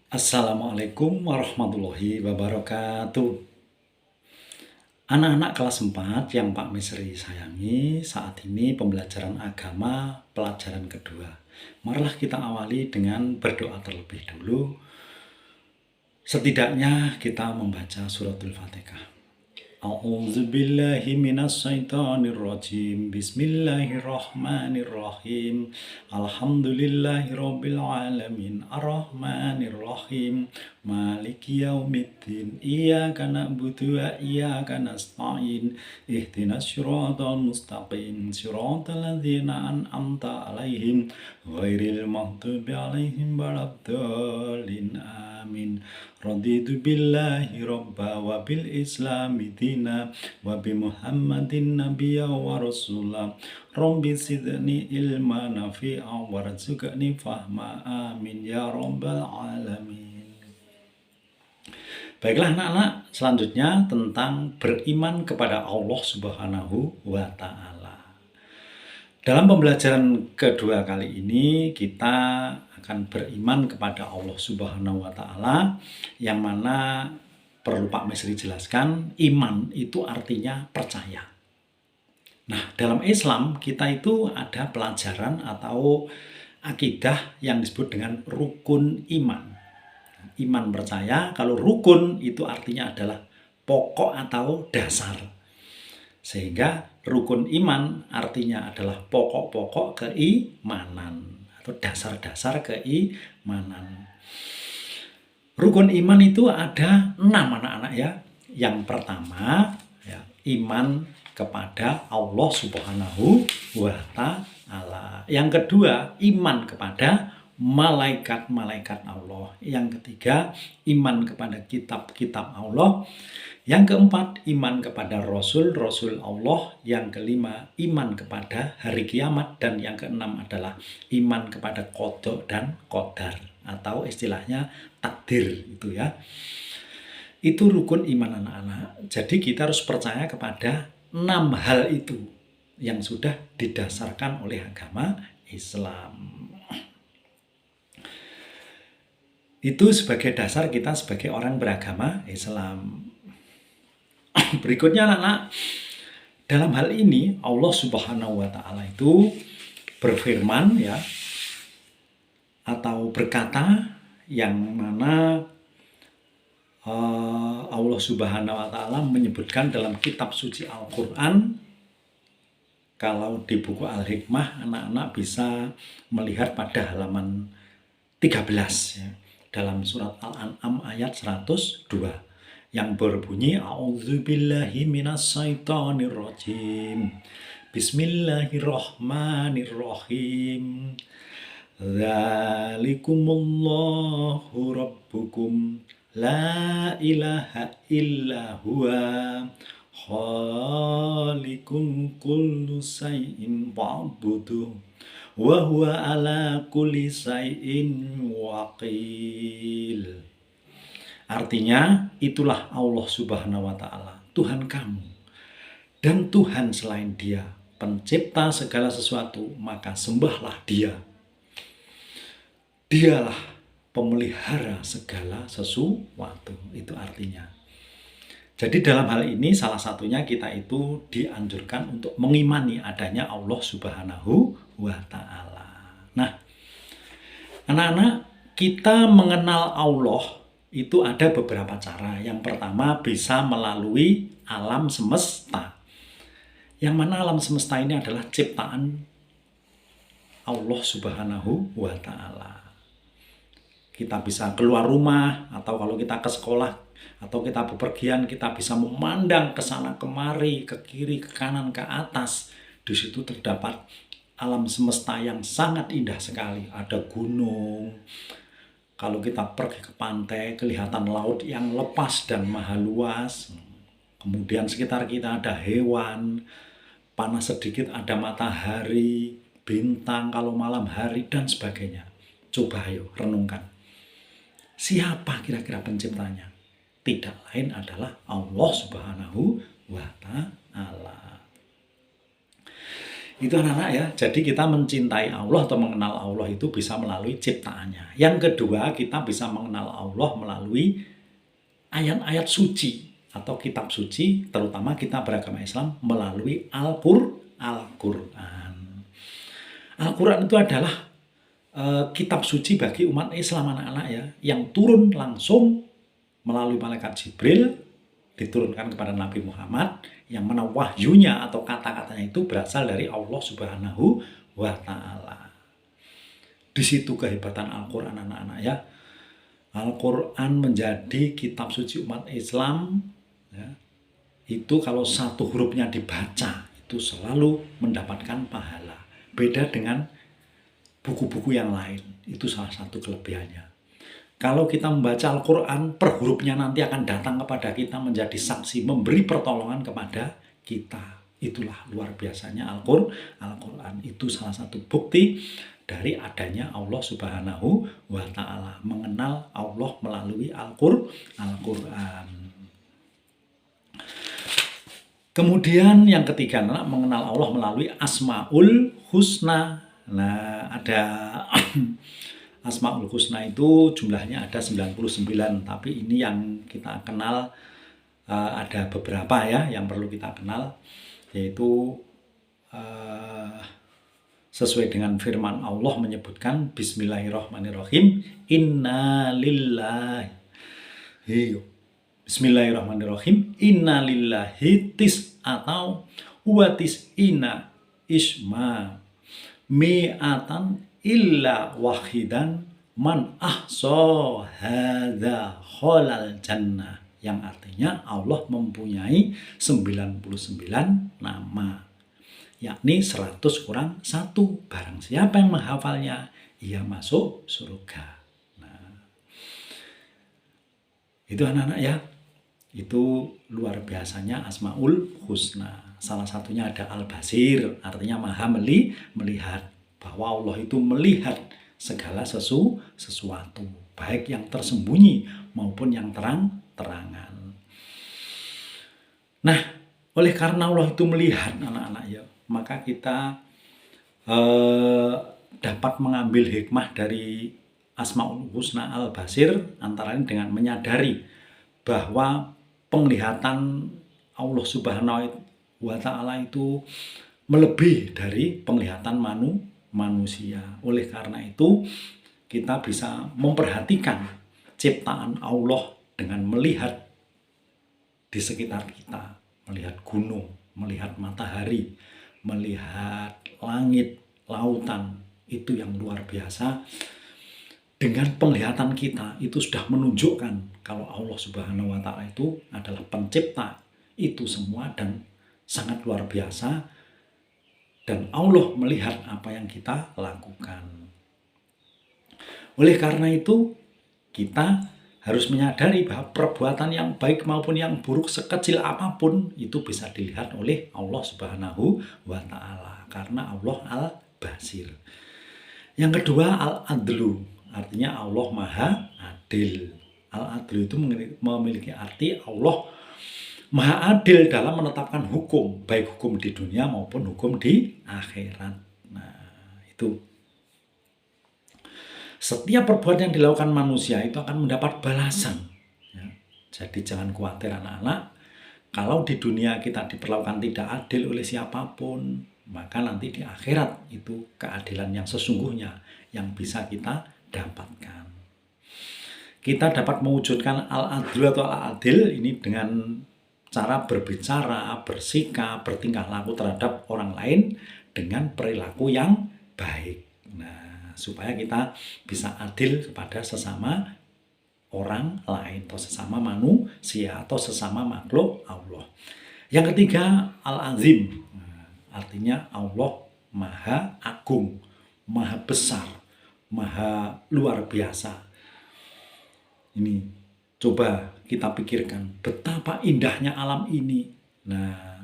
Assalamualaikum warahmatullahi wabarakatuh. Anak-anak kelas 4 yang Pak Mesri sayangi, saat ini pembelajaran agama pelajaran kedua. Marilah kita awali dengan berdoa terlebih dulu. Setidaknya kita membaca suratul Fatihah. A'udzubillahi minasyaitonirrajim. Bismillahirrahmanirrahim. Alhamdulillahirabbil alamin. Arrahmanirrahim. Maliki yaumiddin. Iyyaka na'budu wa iyyaka nasta'in. Ihdinas siratal mustaqim. Siratal ladzina an'amta 'alaihim ghairil maghdubi 'alaihim waladdallin. Amin. Raditu billahi robba wa bil islami dina wa bi muhammadin nabiyya wa rasulah. Rabbi zidni ilma nafi'a warzuqni fahma. Amin ya rabbal alamin. Baiklah anak-anak, selanjutnya tentang beriman kepada Allah Subhanahu wa ta'ala. Dalam pembelajaran kedua kali ini kita akan beriman kepada Allah Subhanahu wa ta'ala, yang mana perlu Pak Mesri jelaskan, iman itu artinya percaya. Nah, dalam Islam kita itu ada pelajaran atau akidah yang disebut dengan rukun iman. Iman percaya, kalau rukun itu artinya adalah pokok atau dasar. Sehingga rukun iman artinya adalah pokok-pokok keimanan atau dasar-dasar keimanan. Rukun iman itu ada 6 anak-anak ya. Yang pertama ya, iman kepada Allah Subhanahu wa ta'ala. Yang kedua, iman kepada malaikat-malaikat Allah. Yang ketiga, iman kepada kitab-kitab Allah. Yang keempat, iman kepada Rasul-Rasul Allah. Yang kelima, iman kepada hari kiamat. Dan yang keenam adalah iman kepada qada dan qadar, atau istilahnya takdir itu ya. Itu rukun iman anak-anak. Jadi kita harus percaya kepada 6 hal itu yang sudah didasarkan oleh agama Islam. Itu sebagai dasar kita sebagai orang beragama Islam. Berikutnya anak-anak, dalam hal ini Allah Subhanahu wa ta'ala itu berfirman ya, atau berkata, yang mana Allah Subhanahu wa ta'ala menyebutkan dalam kitab suci Al-Quran. Kalau di buku Al-Hikmah anak-anak bisa melihat pada halaman 13 ya, dalam surat Al-An'am ayat 102 yang berbunyi a'udzubillahi minasyaitonirrajim. Bismillahirrahmanirrahim. Dzalikumullahu rabbukum la ilaha illa huwa khaliqu kulli syai'in fa'buduh wa huwa ala kulli syai'in waqil. Artinya, itulah Allah Subhanahu wa ta'ala, Tuhan kamu, dan Tuhan selain Dia, pencipta segala sesuatu, maka sembahlah Dia. Dialah pemelihara segala sesuatu, itu artinya. Jadi dalam hal ini salah satunya kita itu dianjurkan untuk mengimani adanya Allah Subhanahu wa ta'ala. Nah, anak-anak, kita mengenal Allah itu ada beberapa cara. Yang pertama bisa melalui alam semesta. Yang mana alam semesta ini adalah ciptaan Allah Subhanahu wa ta'ala. Kita bisa keluar rumah, atau kalau kita ke sekolah, atau kita bepergian, kita bisa memandang ke sana kemari, ke kiri, ke kanan, ke atas. Di situ terdapat alam semesta yang sangat indah sekali. Ada gunung. Kalau kita pergi ke pantai, kelihatan laut yang lepas dan maha luas. Kemudian sekitar kita ada hewan, panas sedikit ada matahari, bintang kalau malam hari, dan sebagainya. Coba ayo renungkan. Siapa kira-kira penciptanya? Tidak lain adalah Allah Subhanahu wa ta'ala. Itu anak-anak ya, jadi kita mencintai Allah atau mengenal Allah itu bisa melalui ciptaannya. Yang kedua, kita bisa mengenal Allah melalui ayat-ayat suci atau kitab suci, terutama kita beragama Islam melalui Al-Quran. Al-Quran itu adalah kitab suci bagi umat Islam anak-anak ya, yang turun langsung melalui malaikat Jibril, diturunkan kepada Nabi Muhammad, yang mana wahyunya atau kata-katanya itu berasal dari Allah Subhanahu wa Ta'ala. Di situ kehebatan Al-Quran anak-anak ya. Al-Quran menjadi kitab suci umat Islam ya. Itu kalau satu hurufnya dibaca itu selalu mendapatkan pahala. Beda dengan buku-buku yang lain. Itu salah satu kelebihannya. Kalau kita membaca Al-Quran, per hurufnya nanti akan datang kepada kita menjadi saksi, memberi pertolongan kepada kita. Itulah luar biasanya Al-Quran. Itu salah satu bukti dari adanya Allah Subhanahu wa Ta'ala. Mengenal Allah melalui Al-Quran. Kemudian yang ketiga adalah mengenal Allah melalui Asmaul Husna. Nah, ada Asmaul Husna itu jumlahnya ada 99, tapi ini yang kita kenal ada beberapa ya yang perlu kita kenal, yaitu sesuai dengan firman Allah menyebutkan Bismillahirrahmanirrahim, Inna lillahi, Bismillahirrahmanirrahim, Inna lillahi tis atau watis ina isma mi'atan illa wahidan man ahso hadza kholal jannah, yang artinya Allah mempunyai 99 nama, yakni 100 kurang 1. Barang siapa yang menghafalnya, ia masuk surga. Nah, itu anak-anak ya, itu luar biasanya Asmaul Husna. Salah satunya ada Al-Basir, artinya maha melihat, bahwa Allah itu melihat segala sesuatu, baik yang tersembunyi maupun yang terang-terangan. Nah, oleh karena Allah itu melihat anak-anak ya, maka kita dapat mengambil hikmah dari Asmaul Husna Al-Basir, antara lain dengan menyadari bahwa penglihatan Allah Subhanahu wa Ta'ala itu melebihi dari penglihatan manusia. Oleh karena itu kita bisa memperhatikan ciptaan Allah dengan melihat di sekitar kita, melihat gunung, melihat matahari, melihat langit, lautan, itu yang luar biasa. Dengan penglihatan kita itu sudah menunjukkan kalau Allah Subhanahu wa Ta'ala itu adalah pencipta itu semua dan sangat luar biasa. Dan Allah melihat apa yang kita lakukan. Oleh karena itu, kita harus menyadari bahwa perbuatan yang baik maupun yang buruk sekecil apapun itu bisa dilihat oleh Allah Subhanahu wa Ta'ala, karena Allah Al-Basir. Yang kedua, Al-Adlu, artinya Allah Maha Adil. Al-Adlu itu memiliki arti Allah Maha adil dalam menetapkan hukum, baik hukum di dunia maupun hukum di akhirat. Nah, itu. Setiap perbuatan yang dilakukan manusia itu akan mendapat balasan. Ya. Jadi jangan khawatir anak-anak, kalau di dunia kita diperlakukan tidak adil oleh siapapun, maka nanti di akhirat itu keadilan yang sesungguhnya yang bisa kita dapatkan. Kita dapat mewujudkan al-adil atau al-adil ini dengan cara berbicara, bersikap, bertingkah laku terhadap orang lain dengan perilaku yang baik. Nah, supaya kita bisa adil kepada sesama orang lain atau sesama manusia atau sesama makhluk Allah. Yang ketiga, Al-Azim. Artinya Allah Maha Agung, Maha Besar, Maha luar biasa. Ini coba kita pikirkan betapa indahnya alam ini. Nah,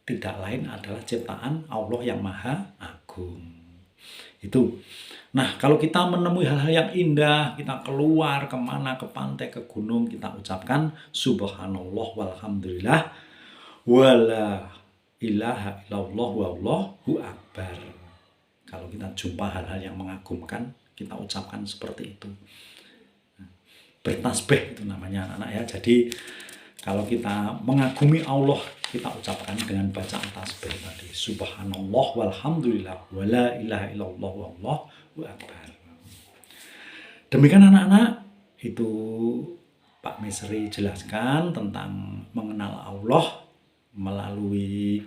tidak lain adalah ciptaan Allah yang Maha Agung. Itu. Nah, kalau kita menemui hal-hal yang indah, kita keluar kemana, ke pantai, ke gunung, kita ucapkan Subhanallah walhamdulillah wala ilaha illallah wallahu akbar. Kalau kita jumpa hal-hal yang mengagumkan, kita ucapkan seperti itu. Bertasbih itu namanya anak-anak ya. Jadi kalau kita mengagumi Allah, kita ucapkan dengan bacaan tasbih tadi. Subhanallah walhamdulillah wala ilaha illallah wallahu akbar. Demikian anak-anak, itu Pak Misri jelaskan tentang mengenal Allah melalui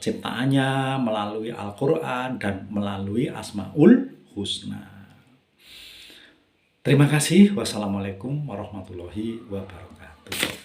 ciptaannya, melalui Al-Quran, dan melalui Asmaul Husna. Terima kasih. Wassalamualaikum warahmatullahi wabarakatuh.